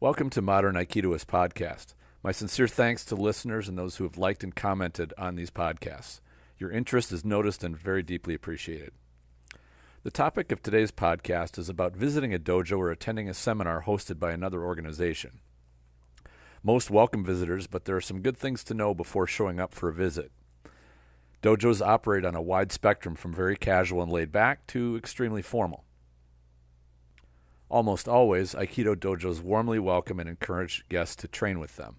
Welcome to Modern Aikidoist Podcast. My sincere thanks to listeners and those who have liked and commented on these podcasts. Your interest is noticed and very deeply appreciated. The topic of today's podcast is about visiting a dojo or attending a seminar hosted by another organization. Most welcome visitors, but there are some good things to know before showing up for a visit. Dojos operate on a wide spectrum from very casual and laid back to extremely formal. Almost always, Aikido dojos warmly welcome and encourage guests to train with them.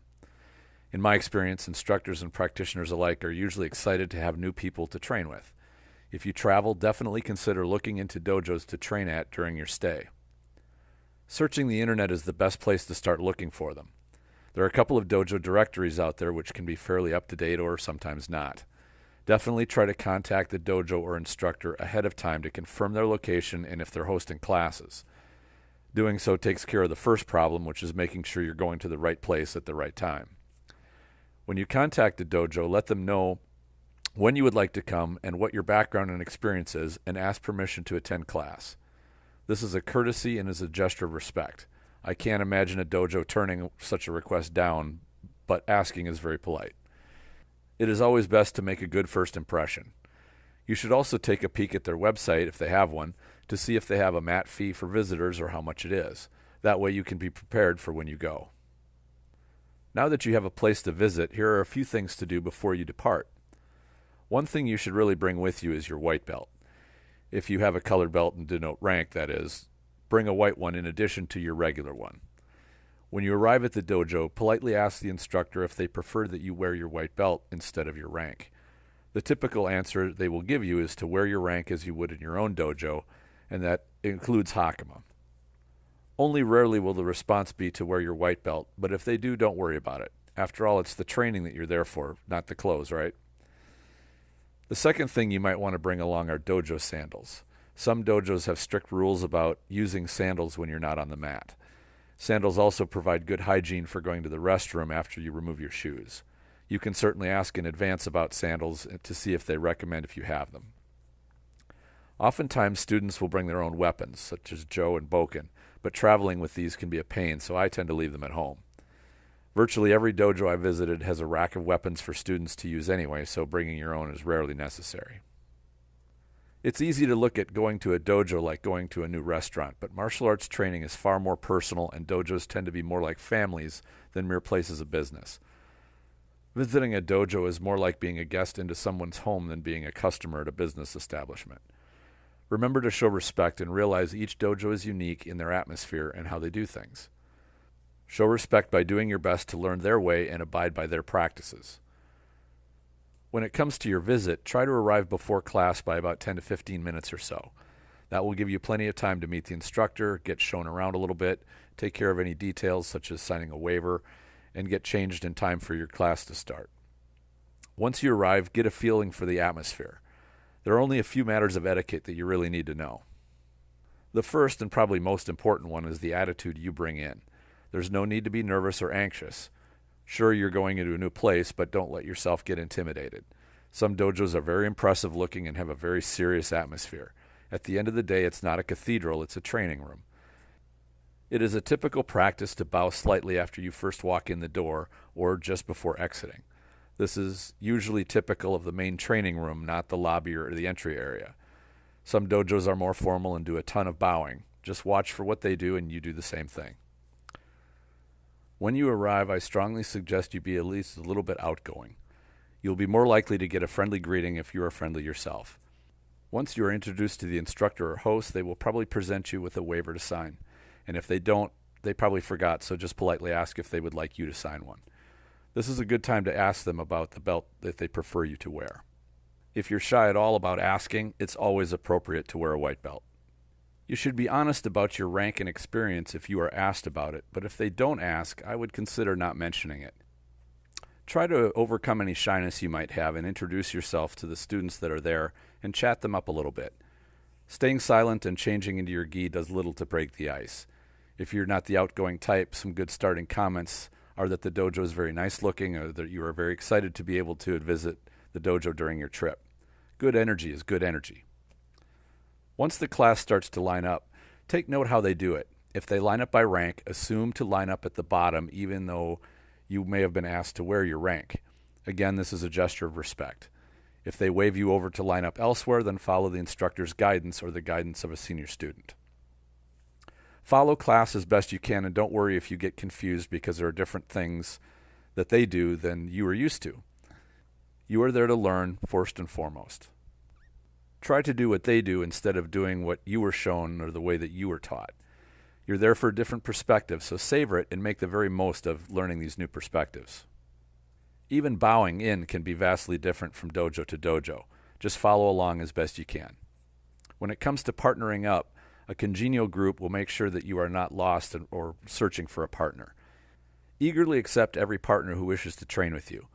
In my experience, instructors and practitioners alike are usually excited to have new people to train with. If you travel, definitely consider looking into dojos to train at during your stay. Searching the internet is the best place to start looking for them. There are a couple of dojo directories out there which can be fairly up-to-date or sometimes not. Definitely try to contact the dojo or instructor ahead of time to confirm their location and if they're hosting classes. Doing so takes care of the first problem, which is making sure you're going to the right place at the right time. When you contact the dojo, let them know when you would like to come and what your background and experience is, and ask permission to attend class. This is a courtesy and is a gesture of respect. I can't imagine a dojo turning such a request down, but asking is very polite. It is always best to make a good first impression. You should also take a peek at their website, if they have one, to see if they have a mat fee for visitors or how much it is. That way you can be prepared for when you go. Now that you have a place to visit, here are a few things to do before you depart. One thing you should really bring with you is your white belt. If you have a colored belt and denote rank, that is, bring a white one in addition to your regular one. When you arrive at the dojo, politely ask the instructor if they prefer that you wear your white belt instead of your rank. The typical answer they will give you is to wear your rank as you would in your own dojo, and that includes Hakama. Only rarely will the response be to wear your white belt, but if they do, don't worry about it. After all, it's the training that you're there for, not the clothes, right? The second thing you might want to bring along are Dojo Sandals. Some dojos have strict rules about using sandals when you're not on the mat. Sandals also provide good hygiene for going to the restroom after you remove your shoes. You can certainly ask in advance about sandals to see if they recommend if you have them. Oftentimes, students will bring their own weapons, such as Jo and Boken, but traveling with these can be a pain, so I tend to leave them at home. Virtually every dojo I visited has a rack of weapons for students to use anyway, so bringing your own is rarely necessary. It's easy to look at going to a dojo like going to a new restaurant, but martial arts training is far more personal, and dojos tend to be more like families than mere places of business. Visiting a dojo is more like being a guest into someone's home than being a customer at a business establishment. Remember to show respect and realize each dojo is unique in their atmosphere and how they do things. Show respect by doing your best to learn their way and abide by their practices. When it comes to your visit, try to arrive before class by about 10 to 15 minutes or so. That will give you plenty of time to meet the instructor, get shown around a little bit, take care of any details such as signing a waiver, and get changed in time for your class to start. Once you arrive, get a feeling for the atmosphere. There are only a few matters of etiquette that you really need to know. The first and probably most important one is the attitude you bring in. There's no need to be nervous or anxious. Sure, you're going into a new place, but don't let yourself get intimidated. Some dojos are very impressive looking and have a very serious atmosphere. At the end of the day, it's not a cathedral, it's a training room. It is a typical practice to bow slightly after you first walk in the door or just before exiting. This is usually typical of the main training room, not the lobby or the entry area. Some dojos are more formal and do a ton of bowing. Just watch for what they do and you do the same thing. When you arrive, I strongly suggest you be at least a little bit outgoing. You'll be more likely to get a friendly greeting if you are friendly yourself. Once you are introduced to the instructor or host, they will probably present you with a waiver to sign. And if they don't, they probably forgot, so just politely ask if they would like you to sign one. This is a good time to ask them about the belt that they prefer you to wear. If you're shy at all about asking, it's always appropriate to wear a white belt. You should be honest about your rank and experience if you are asked about it, but if they don't ask, I would consider not mentioning it. Try to overcome any shyness you might have and introduce yourself to the students that are there and chat them up a little bit. Staying silent and changing into your gi does little to break the ice. If you're not the outgoing type, some good starting comments are that the dojo is very nice looking or that you are very excited to be able to visit the dojo during your trip. Good energy is good energy. Once the class starts to line up, take note how they do it. If they line up by rank, assume to line up at the bottom even though you may have been asked to wear your rank. Again, this is a gesture of respect. If they wave you over to line up elsewhere, then follow the instructor's guidance or the guidance of a senior student. Follow class as best you can, and don't worry if you get confused because there are different things that they do than you are used to. You are there to learn first and foremost. Try to do what they do instead of doing what you were shown or the way that you were taught. You're there for a different perspective, so savor it and make the very most of learning these new perspectives. Even bowing in can be vastly different from dojo to dojo. Just follow along as best you can. When it comes to partnering up, a congenial group will make sure that you are not lost or searching for a partner. Eagerly accept every partner who wishes to train with you.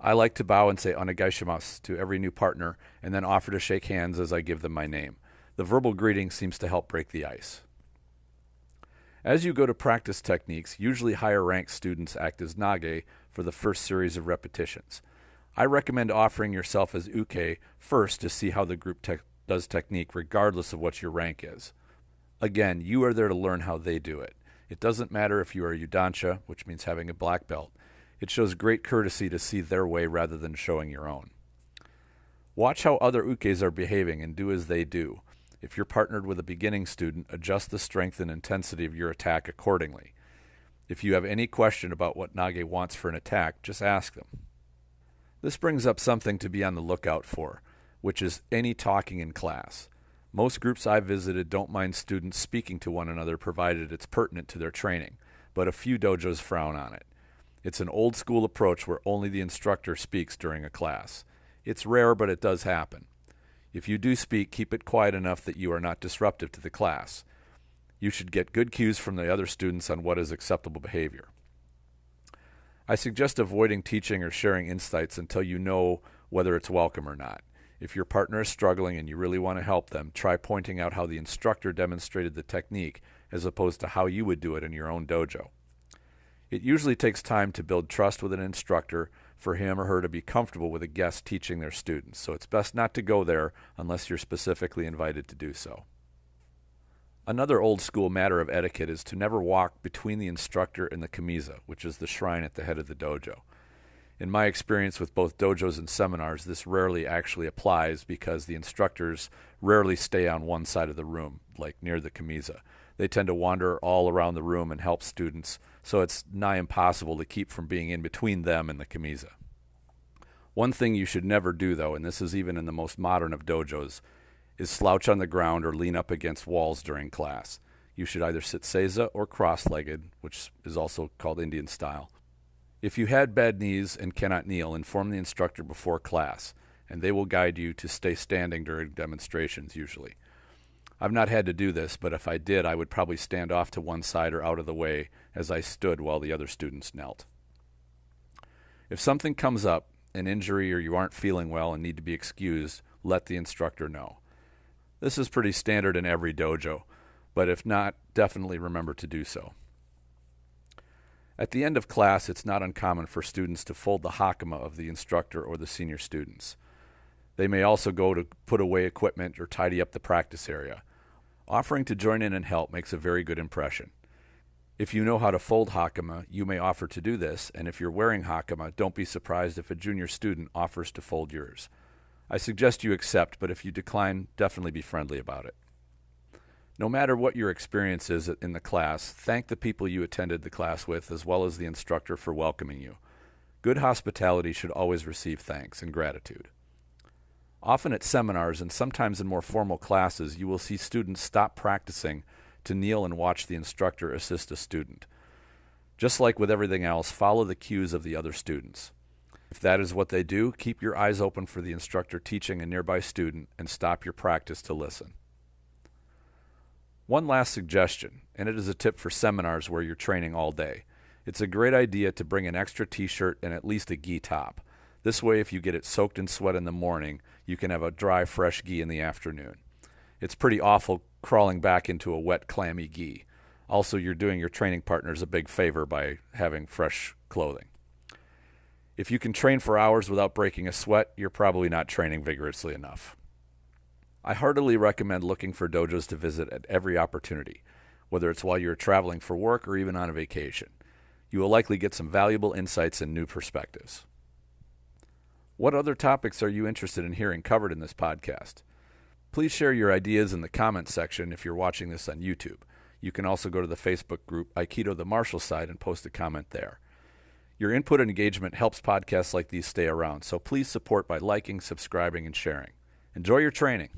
I like to bow and say onegaishimasu to every new partner and then offer to shake hands as I give them my name. The verbal greeting seems to help break the ice. As you go to practice techniques, usually higher ranked students act as nage for the first series of repetitions. I recommend offering yourself as uke first to see how the group does technique regardless of what your rank is. Again, you are there to learn how they do it. It doesn't matter if you are Udansha, which means having a black belt. It shows great courtesy to see their way rather than showing your own. Watch how other ukes are behaving and do as they do. If you're partnered with a beginning student, adjust the strength and intensity of your attack accordingly. If you have any question about what Nage wants for an attack, just ask them. This brings up something to be on the lookout for, which is any talking in class. Most groups I've visited don't mind students speaking to one another provided it's pertinent to their training, but a few dojos frown on it. It's an old school approach where only the instructor speaks during a class. It's rare, but it does happen. If you do speak, keep it quiet enough that you are not disruptive to the class. You should get good cues from the other students on what is acceptable behavior. I suggest avoiding teaching or sharing insights until you know whether it's welcome or not. If your partner is struggling and you really want to help them, try pointing out how the instructor demonstrated the technique as opposed to how you would do it in your own dojo. It usually takes time to build trust with an instructor for him or her to be comfortable with a guest teaching their students, so it's best not to go there unless you're specifically invited to do so. Another old school matter of etiquette is to never walk between the instructor and the Camisa, which is the shrine at the head of the dojo. In my experience with both dojos and seminars, this rarely actually applies because the instructors rarely stay on one side of the room, like near the Camisa. They tend to wander all around the room and help students, so it's nigh impossible to keep from being in between them and the Camisa. One thing you should never do, though, and this is even in the most modern of dojos, is slouch on the ground or lean up against walls during class. You should either sit seiza or cross-legged, which is also called Indian style. If you had bad knees and cannot kneel, inform the instructor before class, and they will guide you to stay standing during demonstrations usually. I've not had to do this, but if I did, I would probably stand off to one side or out of the way as I stood while the other students knelt. If something comes up, an injury or you aren't feeling well and need to be excused, let the instructor know. This is pretty standard in every dojo, but if not, definitely remember to do so. At the end of class, it's not uncommon for students to fold the hakama of the instructor or the senior students. They may also go to put away equipment or tidy up the practice area. Offering to join in and help makes a very good impression. If you know how to fold hakama, you may offer to do this, and if you're wearing hakama, don't be surprised if a junior student offers to fold yours. I suggest you accept, but if you decline, definitely be friendly about it. No matter what your experience is in the class, thank the people you attended the class with as well as the instructor for welcoming you. Good hospitality should always receive thanks and gratitude. Often at seminars and sometimes in more formal classes, you will see students stop practicing to kneel and watch the instructor assist a student. Just like with everything else, follow the cues of the other students. If that is what they do, keep your eyes open for the instructor teaching a nearby student and stop your practice to listen. One last suggestion, and it is a tip for seminars where you're training all day. It's a great idea to bring an extra t-shirt and at least a gi top. This way, if you get it soaked in sweat in the morning, you can have a dry, fresh gi in the afternoon. It's pretty awful crawling back into a wet, clammy gi. Also, you're doing your training partners a big favor by having fresh clothing. If you can train for hours without breaking a sweat, you're probably not training vigorously enough. I heartily recommend looking for dojos to visit at every opportunity. whether it's while you're traveling for work or even on a vacation. You will likely get some valuable insights and new perspectives. What other topics are you interested in hearing covered in this podcast? Please share your ideas in the comments section if you're watching this on YouTube. You can also go to the Facebook group Aikido the Martial Side and post a comment there. Your input and engagement helps podcasts like these stay around, so please support by liking, subscribing, and sharing. Enjoy your training.